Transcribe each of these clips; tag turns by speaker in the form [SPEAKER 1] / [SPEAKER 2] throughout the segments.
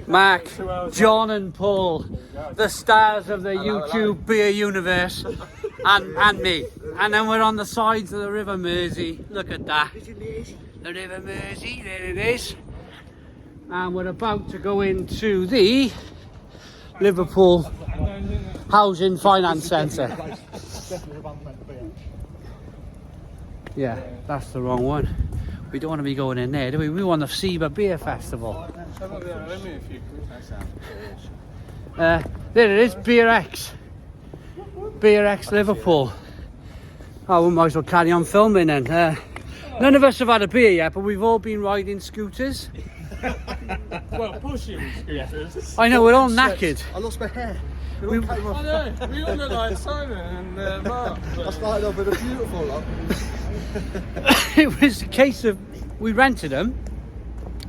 [SPEAKER 1] Marc, John and Paul, the stars of the YouTube beer universe, and me. And then we're on the sides of the River Mersey. Look at that. The River Mersey, there it is. And we're about to go into the Liverpool Housing Finance Centre. Yeah, that's the wrong one. We don't want to be going in there, do we? We want the SIBA Beer Festival. There it is, Beer X Liverpool. Oh, we might as well carry on filming then. None of us have had a beer yet, but we've all been riding scooters.
[SPEAKER 2] Well, pushing scooters.
[SPEAKER 1] I know, we're all knackered.
[SPEAKER 3] I lost my hair.
[SPEAKER 2] I know, we all look like Simon and Marc.
[SPEAKER 3] I started off with a beautiful lot.
[SPEAKER 1] It was a case of, we rented them,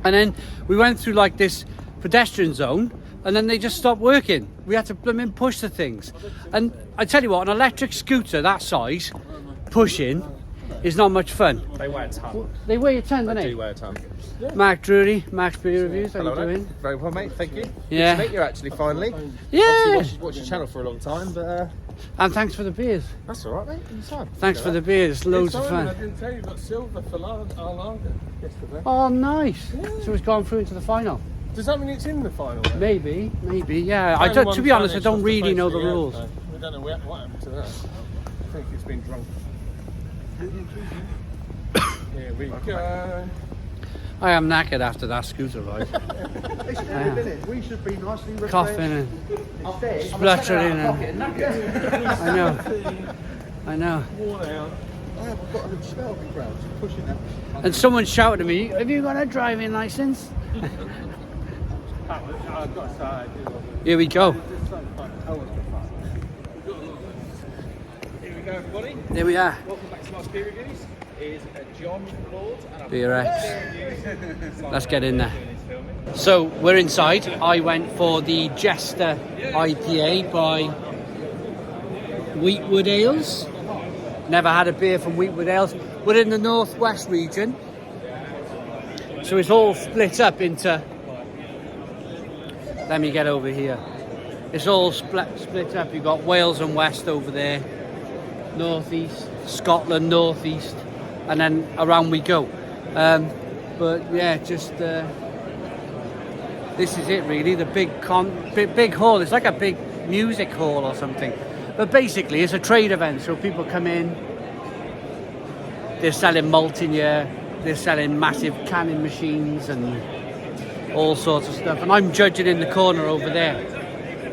[SPEAKER 1] and then we went through like this pedestrian zone, and then they just stopped working. We had to push the things. And I tell you what, an electric scooter that size, pushing, is not much fun.
[SPEAKER 2] They weigh a ton.
[SPEAKER 1] They weigh a ton, don't they?
[SPEAKER 2] They do weigh a ton.
[SPEAKER 1] Marc, Drury, Marc's Beer Reviews, how you doing?
[SPEAKER 3] Very well, mate, thank you.
[SPEAKER 1] Yeah.
[SPEAKER 3] Good to meet you, actually, finally.
[SPEAKER 1] Yeah!
[SPEAKER 3] Watched your channel for a long time, but...
[SPEAKER 1] And thanks for the beers.
[SPEAKER 3] That's alright, mate. Anytime.
[SPEAKER 1] Thanks for the beers, loads of
[SPEAKER 2] Simon, I
[SPEAKER 1] fun.
[SPEAKER 2] didn't tell you got silver for our lager yesterday.
[SPEAKER 1] Oh, nice. So it's gone through into the final.
[SPEAKER 2] Does that mean it's in the final then?
[SPEAKER 1] Maybe, yeah. I don't, to be honest, I don't really know the rules.
[SPEAKER 2] We don't know what happened to that. I think it's been drunk. Here we go.
[SPEAKER 1] I am knackered after that scooter ride.
[SPEAKER 3] We should be nicely refreshed.
[SPEAKER 1] Coughing and spluttering and... I know.
[SPEAKER 2] Worn out.
[SPEAKER 3] I haven't got a smell of crowd pushing that.
[SPEAKER 1] And someone shouted at me, have you got a driving licence? Here we go.
[SPEAKER 2] Here we go, everybody.
[SPEAKER 1] There we are.
[SPEAKER 2] Welcome back to Marc's Beer Reviews. Is John Lord and
[SPEAKER 1] Beer X. Let's get in there. So we're inside. I went for the Jester IPA by Wheatwood Ales. Never had a beer from Wheatwood Ales. We're in the northwest region, so it's all split up into... Let me get over here. It's all split up. You've got Wales and West over there, northeast, Scotland northeast, and then around we go. But yeah, just this is it really. The big hall. It's like a big music hall or something. But basically, it's a trade event. So people come in. They're selling malt in here. They're selling massive canning machines and all sorts of stuff. And I'm judging in the corner over there.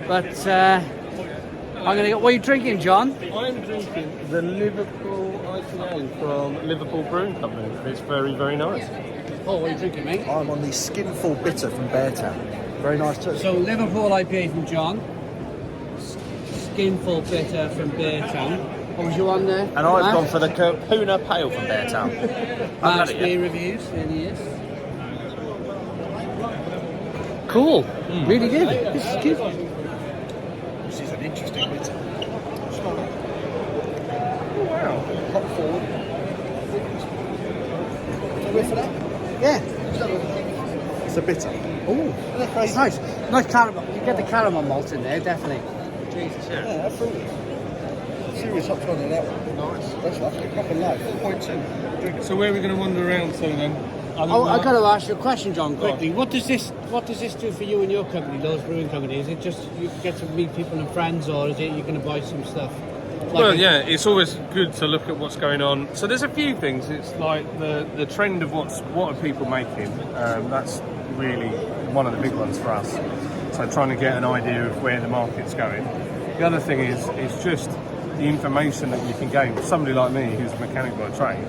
[SPEAKER 1] But I'm gonna get. What are you drinking, John?
[SPEAKER 2] I'm drinking the Liverpool IPA from Liverpool Brewing Company. It's very, very nice.
[SPEAKER 1] Oh, what are you drinking, mate?
[SPEAKER 3] I'm on the Skinful Bitter from Beartown. Very nice too.
[SPEAKER 1] So Liverpool IPA from John. Skinful Bitter from Beartown. What was you on there?
[SPEAKER 3] And I've gone for the Kapuna Pale from Beartown.
[SPEAKER 1] Marc's Beer Reviews. There he is. Cool. Really good. This is good.
[SPEAKER 3] This is an interesting bitter. Oh wow. Hop forward. Whiff of that?
[SPEAKER 1] Yeah.
[SPEAKER 3] It's a bitter.
[SPEAKER 1] Oh, it's nice. Nice caramel. You get the caramel malt in there, definitely.
[SPEAKER 2] Jesus,
[SPEAKER 3] Yeah, absolutely. Serious hop on in that one. Nice. That's lovely. Proper light. 4.2.
[SPEAKER 2] So where are we going to wander around to then?
[SPEAKER 1] Oh, I got to ask you a question, John, quickly. What does this do for you and your company, Lowe's Brewing Company? Is it just you get to meet people and friends, or is it you're going to buy some stuff?
[SPEAKER 2] Well, yeah, it's always good to look at what's going on. So there's a few things. It's like the trend of what are people making. That's really one of the big ones for us. So trying to get an idea of where the market's going. The other thing is it's just the information that you can gain. For somebody like me who's a mechanic by trade,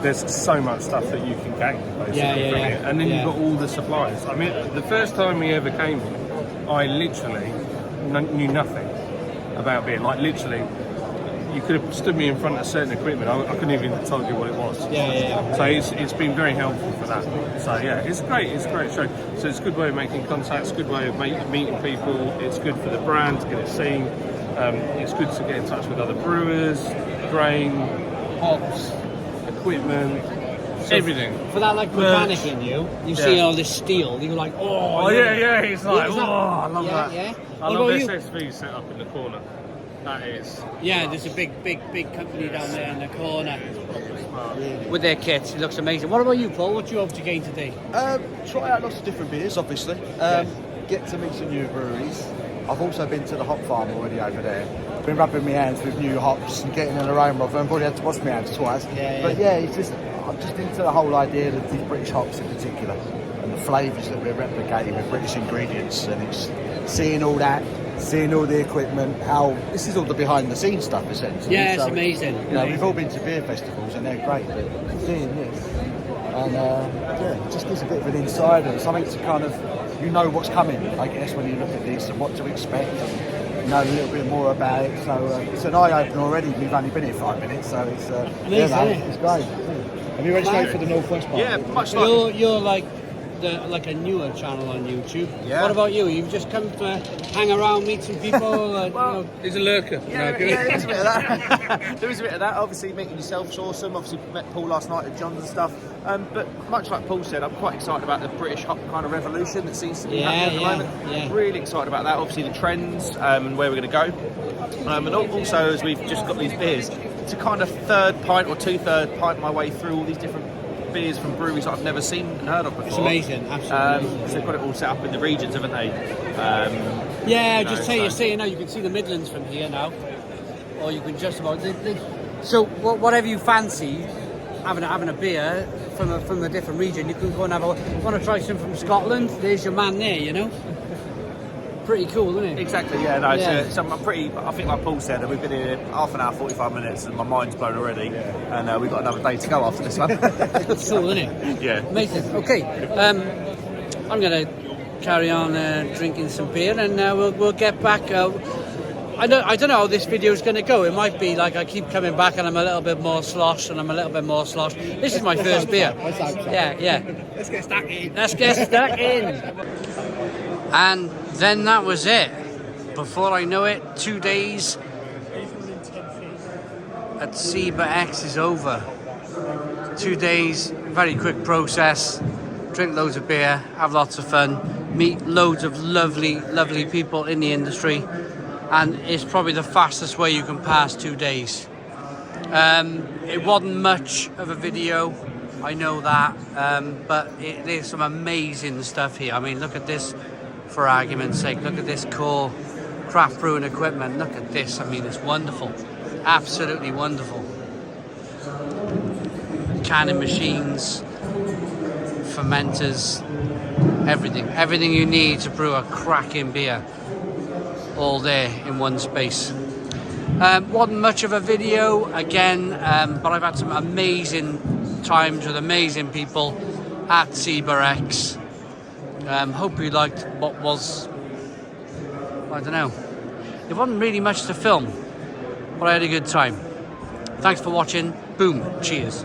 [SPEAKER 2] there's so much stuff that you can gain basically from it. And then you've got all the supplies. I mean, the first time we ever came here, I literally knew nothing about beer. Like literally, you could have stood me in front of certain equipment. I couldn't even tell you what it was. So it's been very helpful for that. So yeah, it's great. It's a great show. So it's a good way of making contacts. Good way of meeting people. It's good for the brand to get it seen. It's good to get in touch with other brewers, grain, hops, equipment. everything.
[SPEAKER 1] For that like mechanic in you, you see all this steel, you're like, oh,
[SPEAKER 2] Oh yeah, it's like,
[SPEAKER 1] is
[SPEAKER 2] oh,
[SPEAKER 1] that-
[SPEAKER 2] I love
[SPEAKER 1] yeah,
[SPEAKER 2] that.
[SPEAKER 1] yeah.
[SPEAKER 2] I
[SPEAKER 1] What
[SPEAKER 2] love
[SPEAKER 1] about
[SPEAKER 2] this
[SPEAKER 1] you?
[SPEAKER 2] SV set up in the corner. That is.
[SPEAKER 1] Yeah, there's a big company down there in the corner with their kits. It looks amazing. What about you, Paul? What you hope to gain today?
[SPEAKER 3] Try out lots of different beers, obviously. Get to meet some new breweries. I've also been to the hop farm already over there. Been rubbing my hands with new hops and getting an aroma of them. Probably had to wash my hands twice. But yeah, I'm just into the whole idea of these British hops in particular and the flavours that we're replicating with British ingredients. And it's seeing all that, seeing all the equipment, how this is all the behind the scenes stuff essentially.
[SPEAKER 1] Yeah, it's
[SPEAKER 3] So,
[SPEAKER 1] amazing.
[SPEAKER 3] You know, we've all been to beer festivals and they're great, but seeing this, and it just gives a bit of an insight and something to kind of, you know what's coming, I guess, when you look at this and what to expect and know a little bit more about it. So it's an eye-opener already. We've only been here 5 minutes, so it's it's great. Have you ready to go for the Northwest part?
[SPEAKER 2] Yeah, much like.
[SPEAKER 1] You're like a newer channel on YouTube.
[SPEAKER 2] Yeah.
[SPEAKER 1] What about you? You've just come to hang around, meet some people.
[SPEAKER 2] Well, he's a lurker.
[SPEAKER 4] Yeah, there is a bit of that. There is a bit of that. Obviously, meeting yourself's awesome. Obviously, met Paul last night at John's and stuff. But much like Paul said, I'm quite excited about the British hop kind of revolution that seems to be happening at the moment.
[SPEAKER 1] Yeah.
[SPEAKER 4] Really excited about that. Obviously, the trends and where we're going to go. And also, as we've just got these beers, to kind of third pint or two-third pint my way through all these different beers from breweries that I've never seen and heard of before.
[SPEAKER 1] It's amazing, absolutely.
[SPEAKER 4] So they've got it all set up in the regions, haven't they?
[SPEAKER 1] Yeah, just tell you say now you can see the Midlands from here now, or you can just about. So whatever you fancy, having a beer from a different region, you can go and have a. Want to try some from Scotland? There's your man there, you know. Pretty cool, isn't it?
[SPEAKER 4] Exactly, yeah. No,
[SPEAKER 1] Yeah.
[SPEAKER 4] So I'm pretty. I think, like Paul said, we've been here half an hour, 45 minutes, and my mind's blown already. And we've got another day to go after this one.
[SPEAKER 1] It's cool, isn't it?
[SPEAKER 4] Yeah.
[SPEAKER 1] Amazing. Okay, I'm gonna carry on drinking some beer, and we'll get back. I don't know how this video is going to go. It might be like I keep coming back and I'm a little bit more sloshed and I'm a little bit more sloshed. This is my first beer. Yeah.
[SPEAKER 3] Let's get stuck in.
[SPEAKER 1] Let's get stuck in. And then that was it. Before I know it, 2 days at SIBA X is over. 2 days, very quick process. Drink loads of beer, have lots of fun, meet loads of lovely people in the industry, and it's probably the fastest way you can pass 2 days. It wasn't much of a video, I know that, but there's some amazing stuff here. I mean, look at this, for argument's sake. Look at this cool craft brewing equipment. Look at this. I mean, it's wonderful, absolutely wonderful. Canning machines, fermenters, everything you need to brew a cracking beer, all there in one space. Wasn't much of a video again, but I've had some amazing times with amazing people at SIBA X. Hope you liked what was, I don't know, it wasn't really much to film, but I had a good time. Thanks for watching. Boom, cheers.